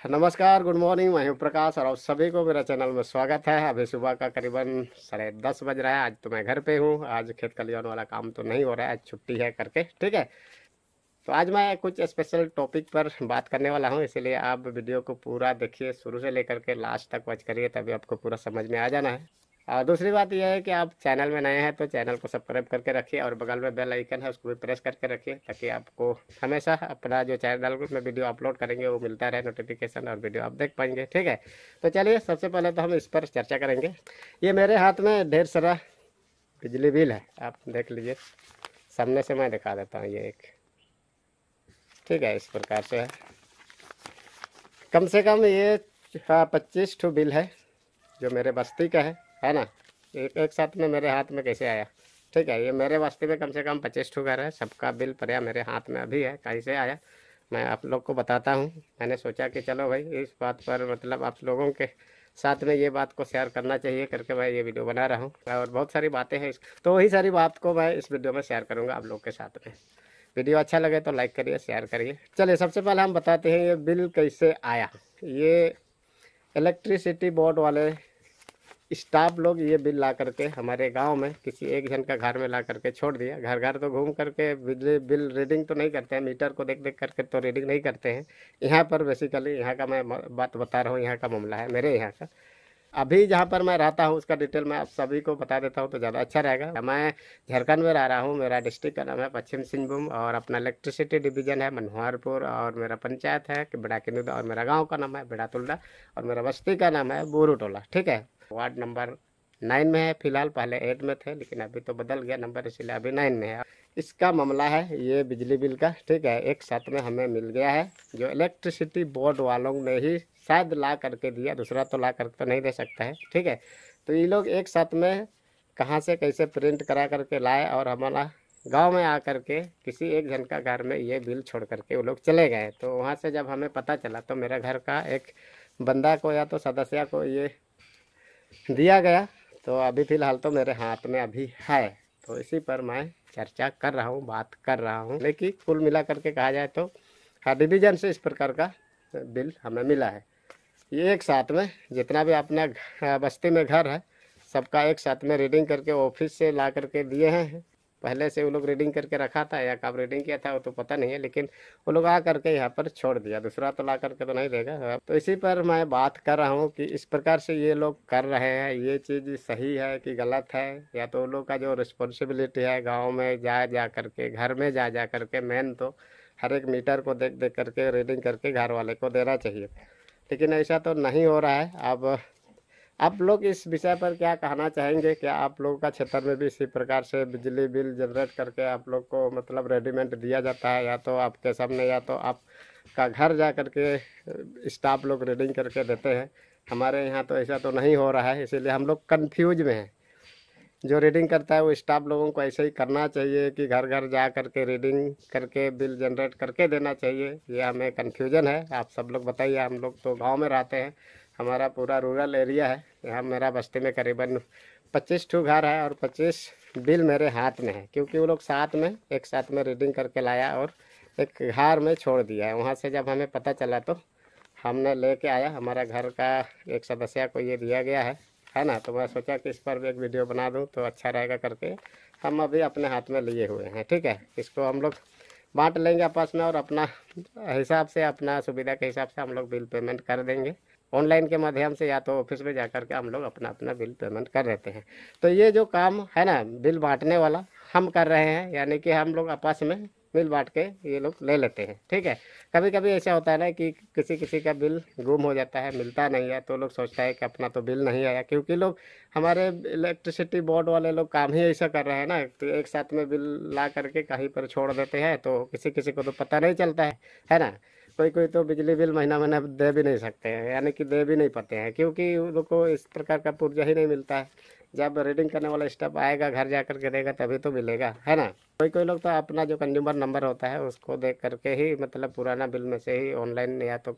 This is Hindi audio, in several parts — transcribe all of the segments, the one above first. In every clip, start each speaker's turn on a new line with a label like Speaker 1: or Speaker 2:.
Speaker 1: नमस्कार, गुड मॉर्निंग। मैं हूं प्रकाश और आप सभी को मेरा चैनल में स्वागत है। अभी सुबह का करीबन 10:30 बज रहा है। आज तो मैं घर पे हूं। आज खेत खलिहान वाला काम तो नहीं हो रहा है, आज छुट्टी है करके, ठीक है। तो आज मैं कुछ स्पेशल टॉपिक पर बात करने वाला हूं, इसीलिए आप वीडियो को पूरा देखिए, शुरू से लेकर के लास्ट तक वॉच करिए, तभी आपको पूरा समझ में आ जाना है। और दूसरी बात यह है कि आप चैनल में नए हैं तो चैनल को सब्सक्राइब करके रखिए और बगल में बेल आइकन है उसको भी प्रेस करके रखिए, ताकि आपको हमेशा अपना जो चैनल में वीडियो अपलोड करेंगे वो मिलता रहे नोटिफिकेशन, और वीडियो आप देख पाएंगे, ठीक है। तो चलिए, सबसे पहले तो हम इस पर चर्चा करेंगे। ये मेरे हाथ में ढेर सारा बिजली बिल है, आप देख लीजिए। सामने से मैं दिखा देता हूँ, ये एक, ठीक है, इस प्रकार से है। कम से कम ये 25 ठो बिल है जो मेरे बस्ती का है ना। एक एक साथ में मेरे हाथ में कैसे आया, ठीक है। ये मेरे बस्ती में कम से कम 25 ठो घर है, सबका बिल पड़ा मेरे हाथ में अभी है। कैसे आया मैं आप लोग को बताता हूँ। मैंने सोचा कि चलो भाई, इस बात पर मतलब आप लोगों के साथ में ये बात को शेयर करना चाहिए करके मैं ये वीडियो बना रहा हूँ। और बहुत सारी बातें हैं तो वही सारी बात को मैं इस वीडियो में शेयर करूँगा आप लोग के साथ में। वीडियो अच्छा लगे तो लाइक करिए, शेयर करिए। चलिए, सबसे पहले हम बताते हैं ये बिल कैसे आया। ये इलेक्ट्रिसिटी बोर्ड वाले स्टाफ लोग ये बिल ला करके हमारे गांव में किसी एक जन का घर में ला करके छोड़ दिया। घर घर तो घूम करके बिजली बिल रीडिंग तो नहीं करते हैं, मीटर को देख देख करके तो रीडिंग नहीं करते हैं। यहाँ पर बेसिकली यहाँ का मैं बात बता रहा हूँ, यहाँ का मामला है मेरे यहाँ का। अभी जहाँ पर मैं रहता हूँ उसका डिटेल मैं आप सभी को बता देता हूँ तो ज़्यादा अच्छा रहेगा। मैं झारखंड में रह रहा हूँ। मेरा डिस्ट्रिक्ट का नाम है पश्चिम सिंहभूम और अपना इलेक्ट्रिसिटी डिवीजन है मनोहरपुर, और मेरा पंचायत है कि बड़ा किनुदा, और मेरा गांव का नाम है बेड़ातुल्ला, और मेरा बस्ती का नाम है बोरू टोला, ठीक है। वार्ड नंबर 9 में है फिलहाल, पहले 8 में थे लेकिन अभी तो बदल गया नंबर, इसलिए अभी 9 में है। इसका मामला है ये बिजली बिल का, ठीक है। एक साथ में हमें मिल गया है, जो इलेक्ट्रिसिटी बोर्ड वालों ने ही शायद ला करके दिया, दूसरा तो ला करके तो नहीं दे सकता है, ठीक है। तो ये लोग एक साथ में कहाँ से कैसे प्रिंट करा करके लाए और हमारा गांव में आकर के किसी एक जन का घर में ये बिल छोड़ करके वो लोग चले गए। तो वहाँ से जब हमें पता चला तो मेरे घर का एक बंदा को या तो सदस्य को ये दिया गया। तो अभी फ़िलहाल तो मेरे हाथ में अभी है, तो इसी पर मैं चर्चा कर रहा हूँ, बात कर रहा हूँ। लेकिन कुल मिला करके कहा जाए तो हाँ, डिवीजन से इस प्रकार का बिल हमें मिला है। ये एक साथ में जितना भी अपना बस्ती में घर है सबका एक साथ में रीडिंग करके ऑफिस से ला करके दिए हैं। पहले से वो लोग रीडिंग करके रखा था या कब रीडिंग किया था वो तो पता नहीं है, लेकिन वो लोग आ करके यहाँ पर छोड़ दिया, दूसरा तो ला करके तो नहीं देगा। तो इसी पर मैं बात कर रहा हूँ कि इस प्रकार से ये लोग कर रहे हैं, ये चीज़ सही है कि गलत है। या तो वो लोग का जो रिस्पॉन्सिबिलिटी है गाँव में जा जा करके, घर में जा जा करके, मेन तो हर एक मीटर को देख देख करके रीडिंग करके घर वाले को देना चाहिए, लेकिन ऐसा तो नहीं हो रहा है। अब आप लोग इस विषय पर क्या कहना चाहेंगे? क्या आप लोगों का क्षेत्र में भी इसी प्रकार से बिजली बिल जनरेट करके आप लोग को मतलब रेडीमेड दिया जाता है, या तो आपके सामने या तो आपका घर जा करके स्टाफ लोग रीडिंग करके देते हैं? हमारे यहाँ तो ऐसा तो नहीं हो रहा है, इसीलिए हम लोग कन्फ्यूज में हैं। जो रीडिंग करता है वो स्टाफ लोगों को ऐसे ही करना चाहिए कि घर घर जा करके रीडिंग करके बिल जनरेट करके देना चाहिए? ये हमें कन्फ्यूजन है, आप सब लोग बताइए। हम लोग तो गांव में रहते हैं, हमारा पूरा रूरल एरिया है। यहाँ मेरा बस्ती में करीबन 25 ठो घर है और 25 बिल मेरे हाथ में है, क्योंकि वो लोग साथ में एक साथ में रीडिंग करके लाया और एक घर में छोड़ दिया है। वहाँ से जब हमें पता चला तो हमने लेके आया, हमारा घर का एक सदस्य को ये दिया गया है ना। तो मैं सोचा कि इस पर भी एक वीडियो बना दूं तो अच्छा रहेगा करके हम अभी अपने हाथ में लिए हुए हैं, ठीक है। इसको हम लोग बांट लेंगे आपस में और अपना हिसाब से, अपना सुविधा के हिसाब से हम लोग बिल पेमेंट कर देंगे ऑनलाइन के माध्यम से, या तो ऑफिस में जा कर के हम लोग अपना अपना बिल पेमेंट कर देते हैं। तो ये जो काम है ना बिल बांटने वाला, हम कर रहे हैं, यानी कि हम लोग आपस में बिल बांट के ये लोग ले लेते हैं, ठीक है। कभी कभी ऐसा होता है ना कि किसी किसी का बिल गुम हो जाता है, मिलता नहीं है, तो लोग सोचता है कि अपना तो बिल नहीं आया, क्योंकि लोग हमारे इलेक्ट्रिसिटी बोर्ड वाले लोग काम ही ऐसा कर रहे हैं ना। तो एक साथ में बिल ला करके कहीं पर छोड़ देते हैं, तो किसी किसी को तो पता नहीं चलता है ना। कोई कोई तो बिजली बिल महीना महीना दे भी नहीं सकते हैं, यानी कि दे भी नहीं पाते हैं, क्योंकि उन लोग को इस प्रकार का पुर्जा ही नहीं मिलता है। जब रीडिंग करने वाला स्टाफ आएगा घर जा करके देगा तभी तो मिलेगा, है ना। कोई कोई लोग तो अपना जो कंज्यूमर नंबर होता है उसको देख करके ही मतलब पुराना बिल में से ही ऑनलाइन या तो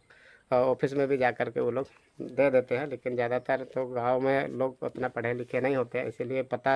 Speaker 1: ऑफिस में भी जा कर के वो लोग दे देते हैं। लेकिन ज़्यादातर तो गांव में लोग उतना पढ़े लिखे नहीं होते हैं, इसीलिए पता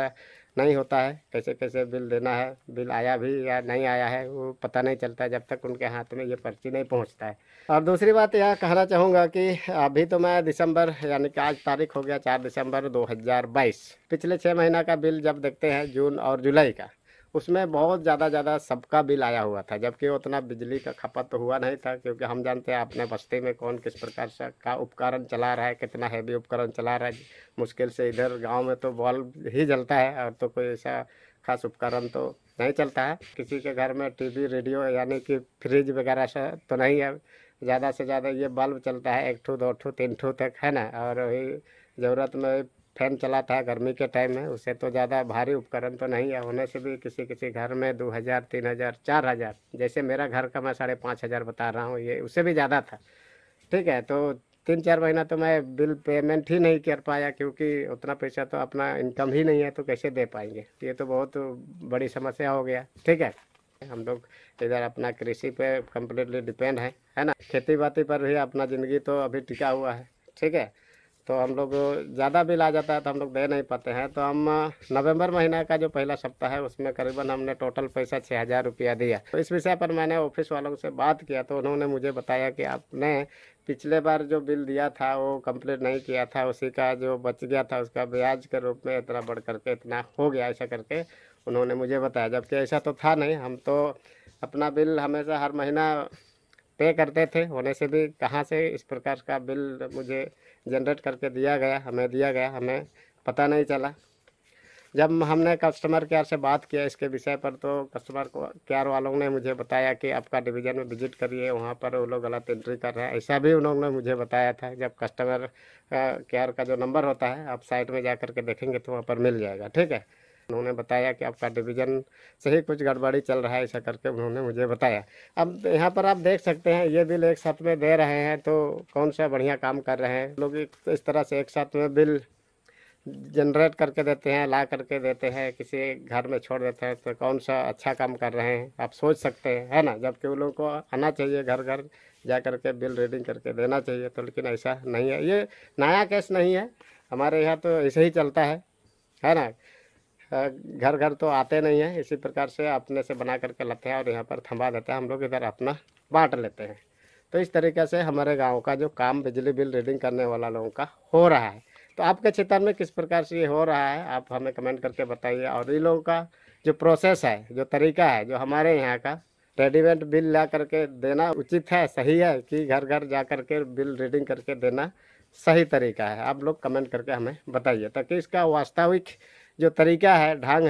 Speaker 1: नहीं होता है कैसे कैसे बिल देना है, बिल आया भी या नहीं आया है वो पता नहीं चलता जब तक उनके हाथ में ये पर्ची नहीं पहुंचता है। और दूसरी बात यह कहना चाहूँगा कि अभी तो मैं दिसंबर, यानी कि आज तारीख हो गया 4 दिसंबर 2022, पिछले 6 महीना का बिल जब देखते हैं जून और जुलाई का, उसमें बहुत ज़्यादा सबका बिल आया हुआ था, जबकि उतना बिजली का खपत तो हुआ नहीं था, क्योंकि हम जानते हैं अपने बस्ती में कौन किस प्रकार से का उपकरण चला रहा है, कितना हैवी उपकरण चला रहा है। मुश्किल से इधर गांव में तो बल्ब ही जलता है, और तो कोई ऐसा खास उपकरण तो नहीं चलता है। किसी के घर में टीवी रेडियो यानी कि फ्रिज वगैरह से तो नहीं है, ज़्यादा से ज़्यादा ये बल्ब चलता है, 1 ठू 2 ठू 3 ठू तक, है ना। और वही ज़रूरत में फैन चलाता है गर्मी के टाइम में, उससे तो ज़्यादा भारी उपकरण तो नहीं है। होने से भी किसी किसी घर में 2,000 3,000 4,000, जैसे मेरा घर का मैं 5,500 बता रहा हूँ, ये उससे भी ज़्यादा था। ठीक है, तो 3 4 महीना तो मैं बिल पेमेंट ही नहीं कर पाया, क्योंकि उतना पैसा तो अपना इनकम ही नहीं है, तो कैसे दे पाएंगे। ये तो बहुत बड़ी समस्या हो गया। ठीक है, हम लोग इधर अपना कृषि पे कम्प्लीटली डिपेंड है ना। खेती बाड़ी पर भी अपना ज़िंदगी तो अभी टिका हुआ है। ठीक है, तो हम लोग ज़्यादा बिल आ जाता है तो हम लोग दे नहीं पाते हैं। तो हम नवंबर महीना का जो पहला सप्ताह है उसमें करीबन हमने टोटल पैसा 6,000 रुपया दिया। तो इस विषय पर मैंने ऑफिस वालों से बात किया, तो उन्होंने मुझे बताया कि आपने पिछले बार जो बिल दिया था वो कंप्लीट नहीं किया था, उसी का जो बच गया था उसका ब्याज के रूप में इतना बढ़ करके इतना हो गया, ऐसा करके उन्होंने मुझे बताया। जबकि ऐसा तो था नहीं, हम तो अपना बिल हमेशा हर महीना पे करते थे। होने से भी कहाँ से इस प्रकार का बिल मुझे जनरेट करके दिया गया, हमें पता नहीं चला। जब हमने कस्टमर केयर से बात किया इसके विषय पर, तो कस्टमर केयर वालों ने मुझे बताया कि आपका डिवीज़न में विजिट करिए, वहाँ पर वो लोग गलत एंट्री कर रहे हैं, ऐसा भी उन्होंने मुझे बताया था। जब कस्टमर केयर का जो नंबर होता है आप साइट में जा कर के देखेंगे तो वहाँ पर मिल जाएगा। ठीक है, उन्होंने बताया कि आपका डिवीज़न से ही कुछ गड़बड़ी चल रहा है, ऐसा करके उन्होंने मुझे बताया। अब यहाँ पर आप देख सकते हैं ये बिल एक साथ में दे रहे हैं, तो कौन सा बढ़िया काम कर रहे हैं लोग। इस तरह से एक साथ में बिल जनरेट करके देते हैं, ला करके देते हैं, किसी घर में छोड़ देते हैं, तो कौन सा अच्छा काम कर रहे हैं आप सोच सकते हैं, है ना। जबकि उन लोगों को आना चाहिए, घर घर जा करके बिल रीडिंग करके देना चाहिए, तो लेकिन ऐसा नहीं है। ये नया केस नहीं है, हमारे यहाँ तो ऐसे ही चलता है ना। घर घर तो आते नहीं हैं, इसी प्रकार से अपने से बना करके लाते हैं और यहाँ पर थमा देते हैं, हम लोग इधर अपना बांट लेते हैं। तो इस तरीके से हमारे गांव का जो काम बिजली बिल रीडिंग करने वाला लोगों का हो रहा है। तो आपके क्षेत्र में किस प्रकार से ये हो रहा है आप हमें कमेंट करके बताइए। और ये लोगों का जो प्रोसेस है, जो तरीका है, जो हमारे यहाँ का रेडीमेड बिल ला करके देना उचित है, सही है, कि घर घर जा करके बिल रीडिंग करके देना सही तरीका है, आप लोग कमेंट करके हमें बताइए, ताकि इसका वास्तविक जो तरीका है, ढंग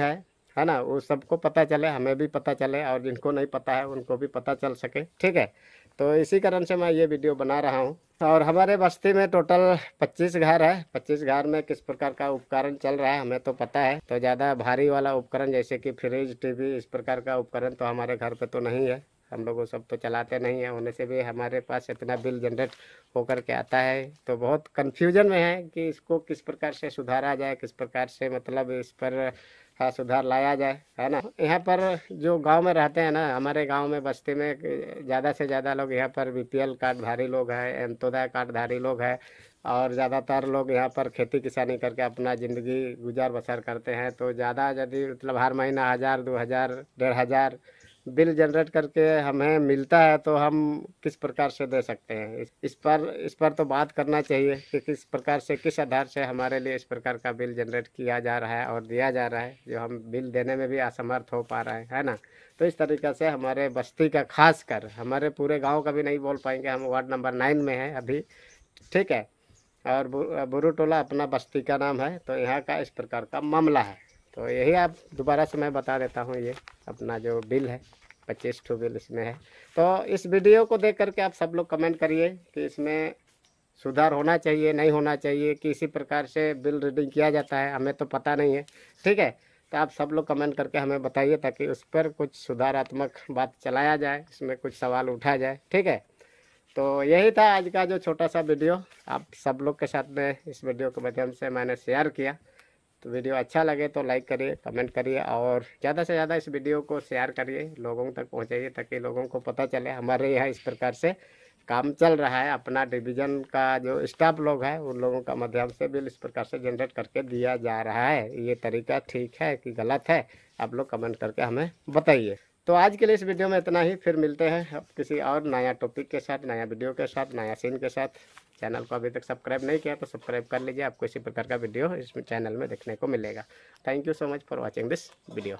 Speaker 1: है ना, वो सबको पता चले, हमें भी पता चले, और जिनको नहीं पता है उनको भी पता चल सके। ठीक है, तो इसी कारण से मैं ये वीडियो बना रहा हूँ। और हमारे बस्ती में टोटल 25 घर है। 25 घर में किस प्रकार का उपकरण चल रहा है हमें तो पता है। तो ज़्यादा भारी वाला उपकरण जैसे कि फ्रिज, टीवी, इस प्रकार का उपकरण तो हमारे घर पे तो नहीं है, हम लोग वो सब तो चलाते नहीं है। होने से भी हमारे पास इतना बिल जनरेट होकर के आता है, तो बहुत कन्फ्यूजन में है कि इसको किस प्रकार से सुधारा जाए, किस प्रकार से मतलब इस पर हाँ सुधार लाया जाए, है ना। यहाँ पर जो गांव में रहते हैं ना, हमारे गांव में बस्ती में ज़्यादा से ज़्यादा लोग यहाँ पर बीपीएल कार्डधारी लोग हैं, अंत्योदय कार्डधारी लोग हैं, और ज़्यादातर लोग यहाँ पर खेती किसानी करके अपना ज़िंदगी गुजार बसर करते हैं। तो ज़्यादा यदि मतलब हर महीना 1,000 2,000 1,500 बिल जनरेट करके हमें मिलता है, तो हम किस प्रकार से दे सकते हैं। इस पर तो बात करना चाहिए कि किस प्रकार से, किस आधार से हमारे लिए इस प्रकार का बिल जनरेट किया जा रहा है और दिया जा रहा है, जो हम बिल देने में भी असमर्थ हो पा रहे हैं, है ना। तो इस तरीक़े से हमारे बस्ती का, खास कर हमारे पूरे गांव का भी नहीं बोल पाएंगे, हम वार्ड नंबर 9 में हैं अभी। ठीक है, और बुरू टोला अपना बस्ती का नाम है। तो यहाँ का इस प्रकार का मामला है। तो यही आप दोबारा से मैं बता देता हूँ, ये अपना जो बिल है 25 ठो बिल इसमें है। तो इस वीडियो को देख करके आप सब लोग कमेंट करिए कि इसमें सुधार होना चाहिए, नहीं होना चाहिए, कि इसी प्रकार से बिल रीडिंग किया जाता है, हमें तो पता नहीं है। ठीक है, तो आप सब लोग कमेंट करके हमें बताइए, ताकि उस पर कुछ सुधारात्मक बात चलाया जाए, इसमें कुछ सवाल उठा जाए। ठीक है, तो यही था आज का जो छोटा सा वीडियो, आप सब लोग के साथ में इस वीडियो के माध्यम से मैंने शेयर किया। तो वीडियो अच्छा लगे तो लाइक करिए, कमेंट करिए, और ज़्यादा से ज़्यादा इस वीडियो को शेयर करिए, लोगों तक पहुंचाइए, ताकि लोगों को पता चले हमारे यहाँ इस प्रकार से काम चल रहा है, अपना डिवीज़न का जो स्टाफ लोग है उन लोगों का माध्यम से बिल इस प्रकार से जनरेट करके दिया जा रहा है। ये तरीका ठीक है कि गलत है, आप लोग कमेंट करके हमें बताइए। तो आज के लिए इस वीडियो में इतना ही, फिर मिलते हैं अब किसी और नया टॉपिक के साथ, नया वीडियो के साथ, नया सीन के साथ। चैनल को अभी तक सब्सक्राइब नहीं किया तो सब्सक्राइब कर लीजिए, आपको इसी प्रकार का वीडियो इस चैनल में देखने को मिलेगा। Thank you so much for watching this video.